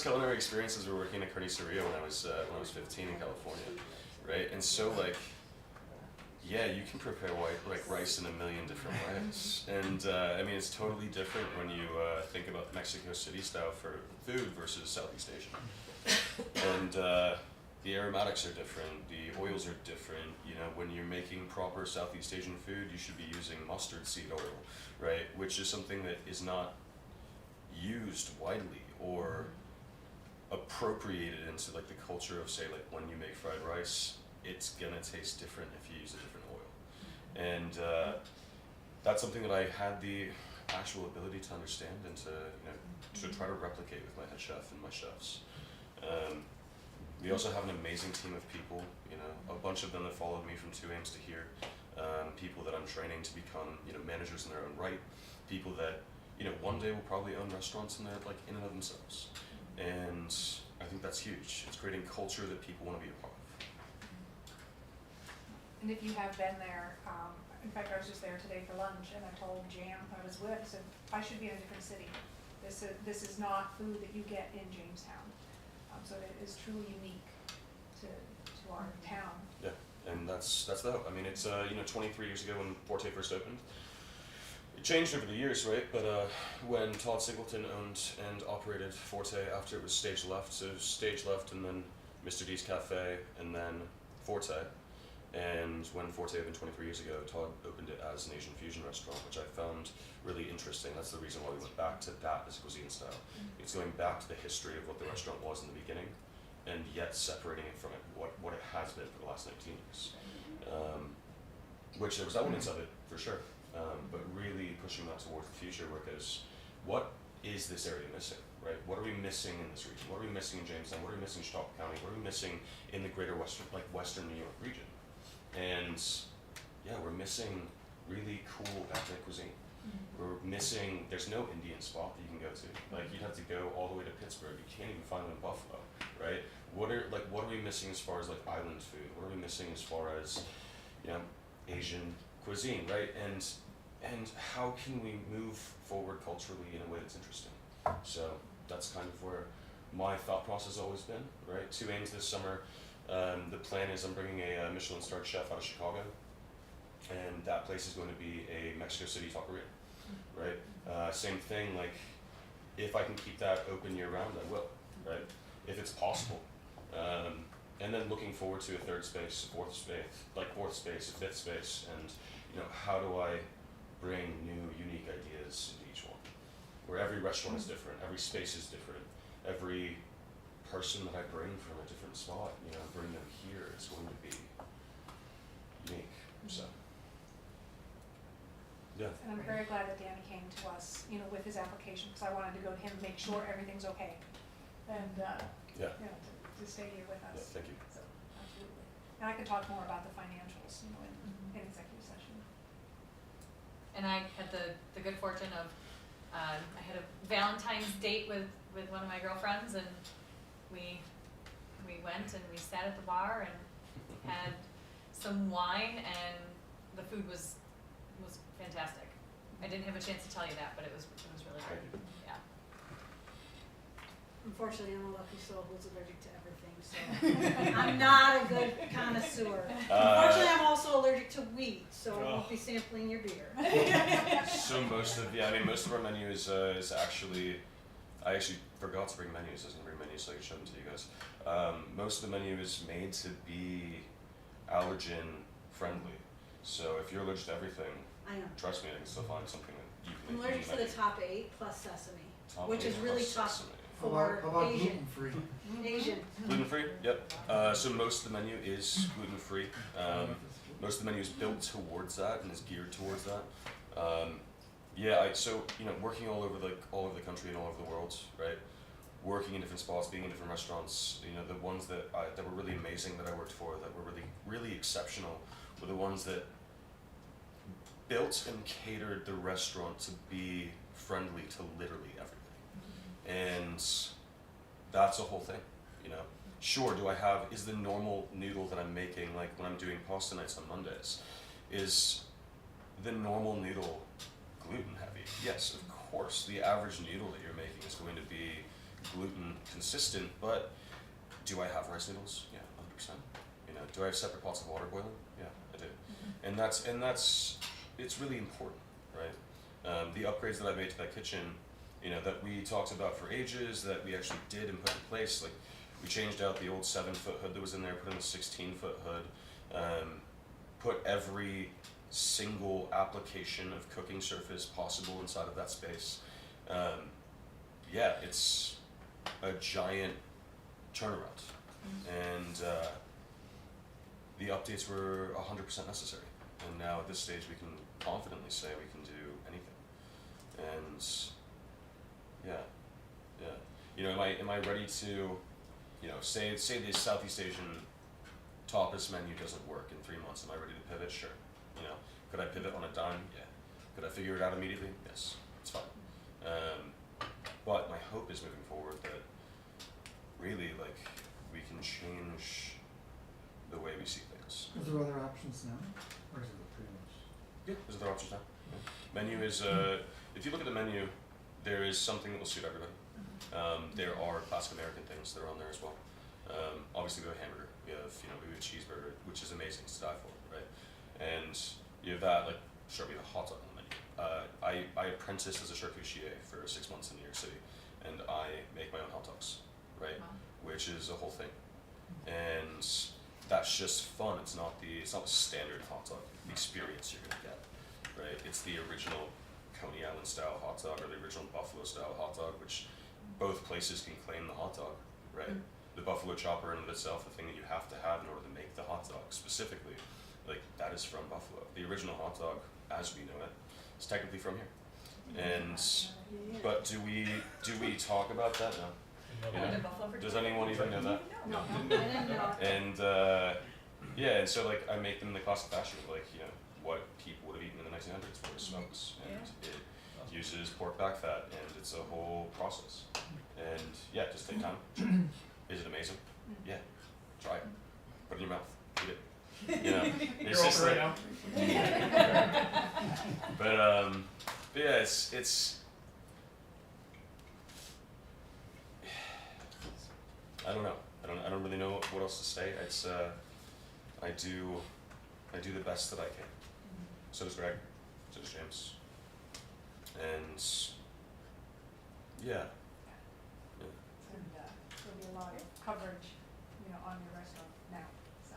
culinary experiences were working at Carniceria when I was 15 in California, right? And so yeah, you can prepare rice in a million different ways. And I mean, it's totally different when you think about Mexico City style for food versus Southeast Asian. And the aromatics are different, the oils are different. You know, when you're making proper Southeast Asian food, you should be using mustard seed oil, right? Which is something that is not used widely or appropriated into like the culture of, say, like when you make fried rice, it's gonna taste different if you use a different oil. And that's something that I had the actual ability to understand and to, you know, to try to replicate with my head chef and my chefs. We also have an amazing team of people, you know, a bunch of them that followed me from 2 Aims to here, people that I'm training to become, you know, managers in their own right, people that, you know, one day will probably own restaurants and they're like in and of themselves. And I think that's huge. It's creating culture that people want to be a part of. And if you have been there, in fact, I was just there today for lunch, and I told Jam, I was with, I said, I should be in a different city. This is not food that you get in Jamestown. So it is truly unique to our town. Yeah, and that's the hope. I mean, it's you know, 23 years ago when Forte first opened. It changed over the years, right? But when Todd Singleton owned and operated Forte after it was Stage Left, so Stage Left and then Mr. D's Cafe and then Forte. And when Forte opened 23 years ago, Todd opened it as an Asian fusion restaurant, which I found really interesting. That's the reason why we went back to that as a cuisine style. It's going back to the history of what the restaurant was in the beginning, and yet separating it from it, what it has been for the last 19 years. Which there was elements of it, for sure, but really pushing that towards the future, because what is this area missing, right? What are we missing in this region? What are we missing in Jamestown? What are we missing in Chautauqua County? What are we missing in the greater Western New York region? And yeah, we're missing really cool ethnic cuisine. We're missing, there's no Indian spot that you can go to. Like, you'd have to go all the way to Pittsburgh. You can't even find them in Buffalo, right? What are we missing as far as like island food? What are we missing as far as, you know, Asian cuisine, right? And how can we move forward culturally in a way that's interesting? So that's kind of where my thought process has always been, right? 2 Aims this summer. The plan is I'm bringing a Michelin-starred chef out of Chicago, and that place is going to be a Mexico City taqueria, right? Same thing, like, if I can keep that open year-round, I will, right? If it's possible. And then looking forward to a 3rd space, 4th space, a 5th space, and, you know, how do I bring new, unique ideas into each one? Where every restaurant is different, every space is different, every person that I bring from a different spot, you know, bring them here, it's going to be unique. So, yeah. And I'm very glad that Danny came to us, you know, with his application, because I wanted to go to him and make sure everything's okay. And, Yeah. you know, to stay here with Yeah, us. thank you. So, absolutely. And I can talk more about the financials, you know, in executive session. And I had the good fortune of, I had a Valentine's date with one of my girlfriends, and we went and we sat at the bar and had some wine, and the food was fantastic. I didn't have a chance to tell you that, but it was really good. Yeah. Unfortunately, I'm a lucky soul who's allergic to everything, so I'm not a good connoisseur. Unfortunately, I'm also allergic to wheat, so I won't be sampling your beer. So most of our menu is actually, I actually forgot to bring menus. I was going to bring menus so I could show them to you guys. Most of the menu is made to be allergen friendly. So if you're allergic to everything, I know. trust me, I can still find something that you can I'm make. allergic to the top 8 plus sesame, Top which eight is really plus tough sesame. for How about Asian. gluten-free? Asian. Gluten-free? Yep. So most of the menu is gluten-free. Most of the menu is built towards that and is geared towards that. So you know, working all over the country and all over the world, right? Working in different spots, being in different restaurants. You know, the ones that were really amazing that I worked for, that were really exceptional, were the ones that built and catered the restaurant to be friendly to literally everybody. And that's a whole thing, you know. Sure, is the normal noodle that I'm making, like when I'm doing pasta nights on Mondays, is the normal noodle gluten heavy? Yes, of course, the average noodle that you're making is going to be gluten consistent, but do I have rice noodles? Yeah, 100%. You know, do I have separate pots of water boiling? Yeah, I do. and that's it's really important, right? The upgrades that I made to that kitchen, you know, that we talked about for ages, that we actually did and put in place, like we changed out the old 7-foot hood that was in there, put in a 16-foot hood, put every single application of cooking surface possible inside of that space. Yeah, it's a giant turnaround, and the updates were 100% necessary. And now at this stage, we can confidently say we can do anything. And yeah. You know, am I ready to, you know, say the Southeast Asian tapas menu doesn't work in 3 months? Am I ready to pivot? Sure. You know, could I pivot on a dime? Yeah. Could I figure it out immediately? Yes. It's fine. But my hope is moving forward that really, like, we can change the way we see things. Is there other options now, or is it pretty much? Yeah, there's other options now. Yeah. Menu is, if you look at the menu, there is something that will suit everybody. There are classic American things that are on there as well. Obviously we have a hamburger, we have a cheeseburger, which is amazing, it's to die for, right? And you have that, like, sure, we have a hot dog on the menu. I apprenticed as a charcutier for 6 months in New York City, and I make my own hot dogs, right? Wow. Which is a whole thing. And that's just fun. It's not the standard hot dog experience you're gonna get, right? It's the original Coney Island style hot dog or the original Buffalo style hot dog, which both places can claim the hot dog, right? The Buffalo chopper in and of itself, the thing that you have to have in order to make the hot dog specifically, like, that is from Buffalo. The original hot dog, as we know it, is technically from here. And but do we talk about that? No. You know? Does anyone even know that? No, I didn't know. And yeah, and so, like, I make them in the classic fashion of, like, you know, what people would have eaten in the 1900s, where it smokes, and it uses pork back fat, and it's a whole process. And yeah, just take time. Is it amazing? Yeah. Try it. Put it in your mouth. Eat it. You know, it's You're just open like, right now. but yeah, it's. I don't know. I don't really know what else to say. It's I do the best that I can. So does Greg. So does James. And yeah. There'll be a lot of coverage, you know, on your restaurant now, so.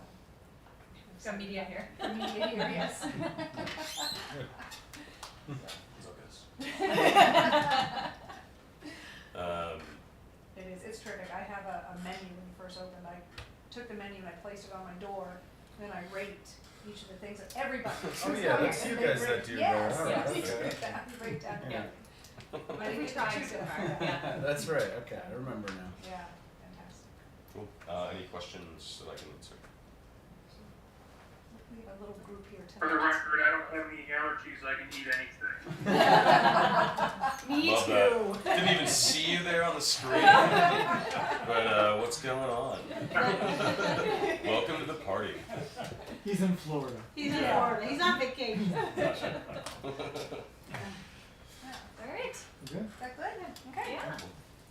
Got media here. Media here, yes. It's okay. It is, it's terrific. I have a menu when you first opened. I took the menu and I placed it on my door, and then I rate each of the things that everybody. Oh yeah, that's you guys that do Yes, that. yes, Alright, okay. rate down Yeah. everything. Every time so far, yeah. That's right, okay, I remember now. Yeah, fantastic. Cool. Any questions that I can answer? We have a little group here For the tonight. record, I don't have any allergies, I can eat anything. Me Love too. that. Didn't even see you there on the screen. But what's going on? Welcome to the party. He's in Florida. He's in Florida, he's on vacation. All right. You good? Is that good? Okay. Yeah.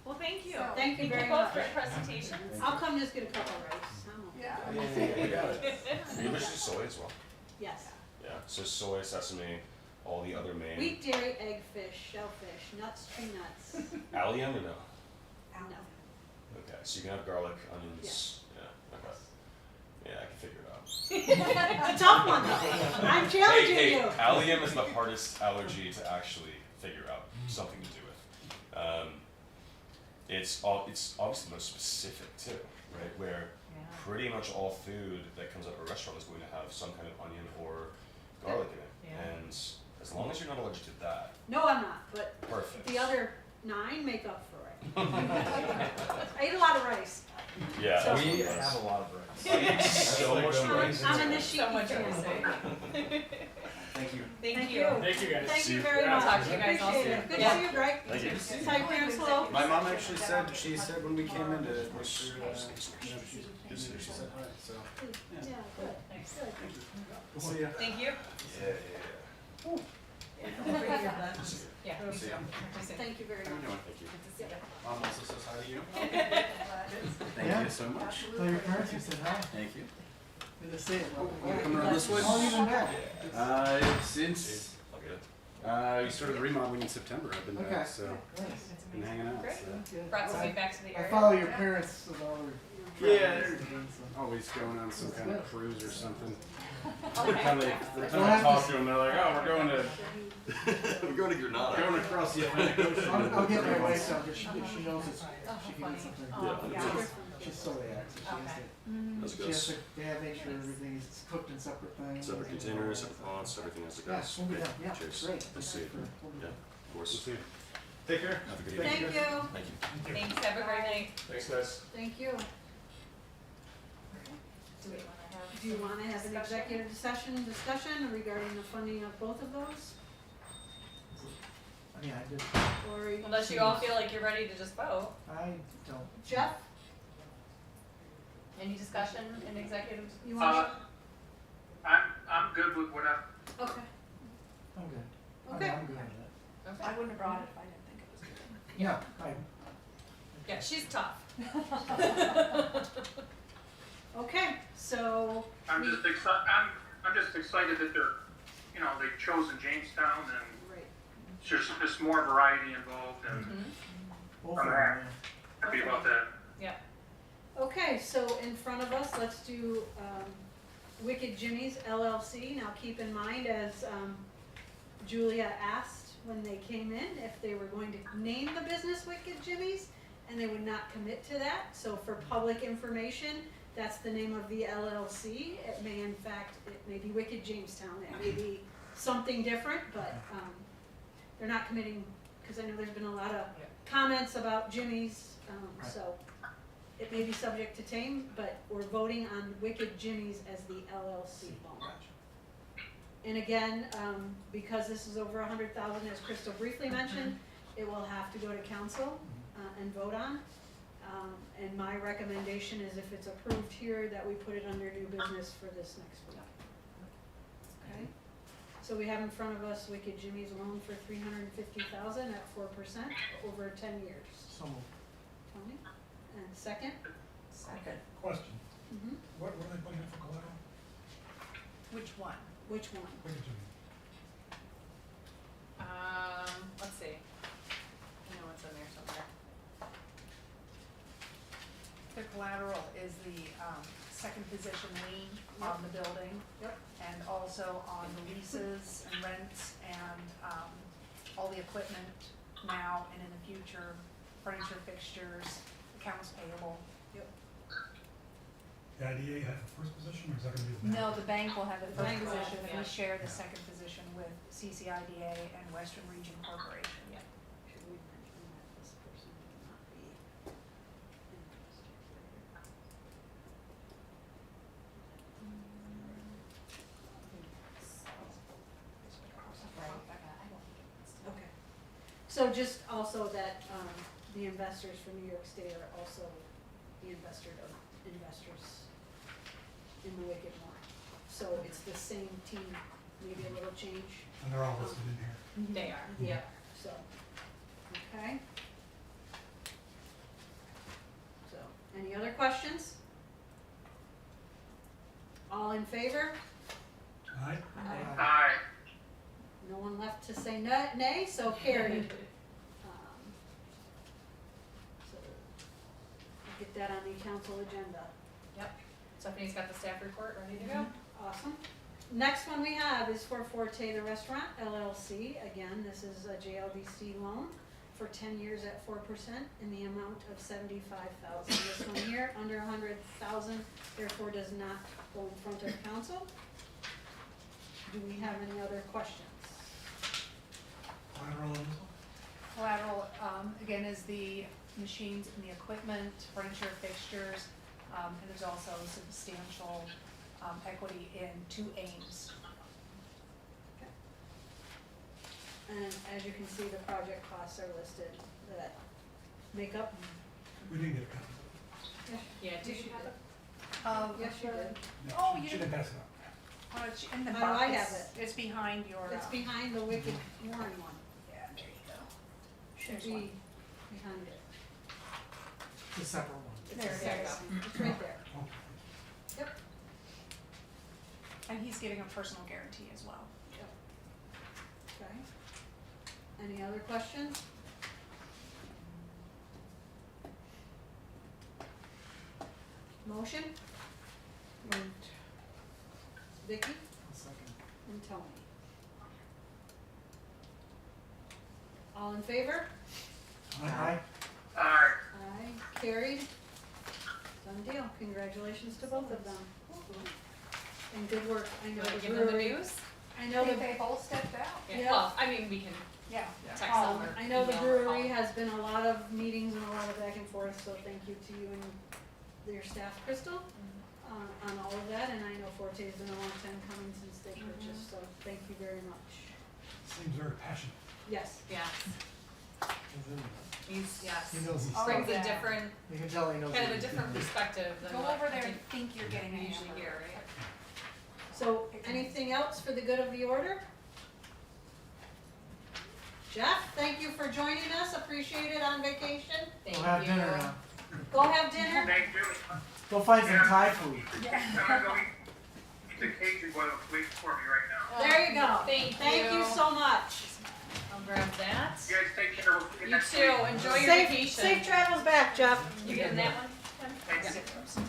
Well, thank you. So, Thank you very both much. for your presentations. I'll come just get a cup of rice. Yeah. We got it. You wish soy as well? Yes. Yeah. So soy, sesame, all the other main. Wheat, dairy, egg, fish, shellfish, nuts, tree nuts. Allium or no? No. Okay. So you can have garlic, onions. Yeah. Okay. Yeah, I can figure it out. It's a tough one though. I'm challenging Hey, you. allium is the hardest allergy to actually figure out something to do with. It's obviously the most specific too, right? Where pretty much all food that comes out of a restaurant is going to have some kind of onion or garlic in it. Yeah. And as long as you're not allergic to that, No, I'm not, but perfect. the other 9 make up for it. I eat a lot of rice. Yeah. So- We have a lot of rice. I eat so much rice. I'm in the sheep So much family. Thank you. Thank you. Thank you guys. Thank See you you. very Yeah, much. I'll talk to you guys all Appreciate it. soon. Good Yeah. to see you, Greg. Thank you. Type parents hello. My mom actually said, she said when we came in to make sure, she said hi, so. Yeah, good. Thanks. We'll see ya. Thank you. Yeah. Yeah. See ya. Thank you very How you much. doing? Thank you. Mom also says hi to you. Yeah. Thank you so much. Tell your parents you said hi. Thank you. Did it say it? Wanna come around this way? Oh, even better. Since I'll get it. we started the remodeling in September, I've been Okay. back, so Nice. been hanging out. Great. So. Good. Brought some I- feedback to the I area. follow your parents with all their. Yeah, travels they're and things, always going on some kind of cruise or something. Okay. Every time I talk to them, they're like, "Oh, we're going to We're going to Granada. going across the Atlantic Ocean." so. I'll get my wife so she knows it's, she can eat something. Yeah. She's celiac, so she has to. That's She has good. to make sure everything is cooked in separate things. Separate containers, separate pots, everything has to go. Yeah, we'll be done. Yeah, Cheers. great. Nice to see you. Yeah, of course. Take care. Have a good Thank evening. you. Thank you. Thanks, have a great night. Thanks, guys. Thank you. Do we wanna have? Do you wanna have an discussion? executive discussion regarding the funding of both of those? I mean, I did, Or Unless you all feel like you're ready to just vote. I don't. Jeff, Any discussion in executive? you want? I'm good with whatever. Okay, I'm good. okay. I'm good with it. Okay. I wouldn't have brought it if I didn't think it was good. Yeah, I, Yeah, she's tough. Okay, so, I'm just excited that they've chosen Jamestown and right, there's more variety involved and both of them, yeah. happy about that. okay, so in front of us, let's do, Wicked Jimmy's LLC. Now keep in mind, as, Julia asked when they came in, if they were going to name the business Wicked Jimmy's, and they would not commit to that. So for public information, that's the name of the LLC. It may in fact, it may be Wicked Jamestown, it may be something different, but, they're not committing, cause I know there's been a lot of comments about Jimmy's, Right. so it may be subject to tame, but we're voting on Wicked Jimmy's as the LLC loan. And again, because this is over 100,000, as Crystal briefly mentioned, it will have to go to council, and vote on. And my recommendation is if it's approved here, that we put it under new business for this next week. Okay? So we have in front of us Wicked Jimmy's loan for $350,000 at 4% over 10 years. So moved. Tony? And second? Second. Question, Mm-hmm. what are they putting in for collateral? Which one? Which one? Look at Jimmy. Let's see. I know it's in there somewhere. The collateral is the, second position lien on the building. Yep. And also on the leases and rents and, all the equipment now and in the future, furniture, fixtures, accounts payable. The IDA had the first position, or is that gonna be the bank? No, the bank will have the first Bank will, position, and yeah. we share the second position with CCIDA and Western Region Corporation. Yeah. Should we mention that this person will not be interested? Okay. So just also that, the investors from New York State are also the investors in the Wicked one. So it's the same team, maybe a little change, And they're all listed in here. They are, Mhm. yeah. so, okay? So, any other questions? All in favor? Aye? Aye. No one left to say nay, so carried. So, we'll get that on the council agenda. Stephanie's got the staff report ready to go. Awesome. Next one we have is for Forte the Restaurant LLC. Again, this is a JLBC loan for 10 years at 4% in the amount of $75,000. This one here, under 100,000, therefore does not go in front of council. Do we have any other questions? Collateral on this one? Collateral, again, is the machines and the equipment, furniture, fixtures, and there's also substantial, equity in 2 Ames. And as you can see, the project costs are listed that make up. We didn't get a copy. Yeah, Yes, do you you have did. it? Yes, you did. No, Oh, she you didn't didn't- pass it out. It's in the Oh, box. I have It's behind your, It's behind the Wicked Warren one. yeah, there you go. Should There's be one. behind it. It's a separate one. There it is. It's right there. Oh, And he's giving a personal guarantee as well. Okay. Any other questions? Motion? Moved. Vicky I'll second. and Tony. All in favor? Aye. Aye. Aye, carried. Done deal. Congratulations to both of them. And good work. I know Wanna the give them the brewery. news? I I know think the, they both stepped out. Yeah. Well, I mean, we can Yeah. text them or I know the email or brewery call. has been a lot of meetings and a lot of back and forth, so thank you to you and your staff, Crystal, on all of that. And I know Forte has been a long time coming since they purchased, so thank you very much. Seems very passionate. Yes. Yeah, he's, yes, He knows his Oh, stuff. brings a yeah. different, You can tell he knows. kind of what a he's different doing. perspective than Go what over I there and think think you're getting we a usually hamburger. hear, right? So, anything else for the good of the order? Jeff, thank you for joining us. Appreciate it on vacation. Thank We'll have you. dinner now. Go have dinner. Thank you. Go find some Thai food. I'm gonna go eat the Cajun boil waiting for me right now. There you go. Thank you so much. I'll grab that. You guys take care. We'll see you You next too, week. enjoy your Safe vacation. travels back, Jeff. You getting that one? Thanks. Yeah.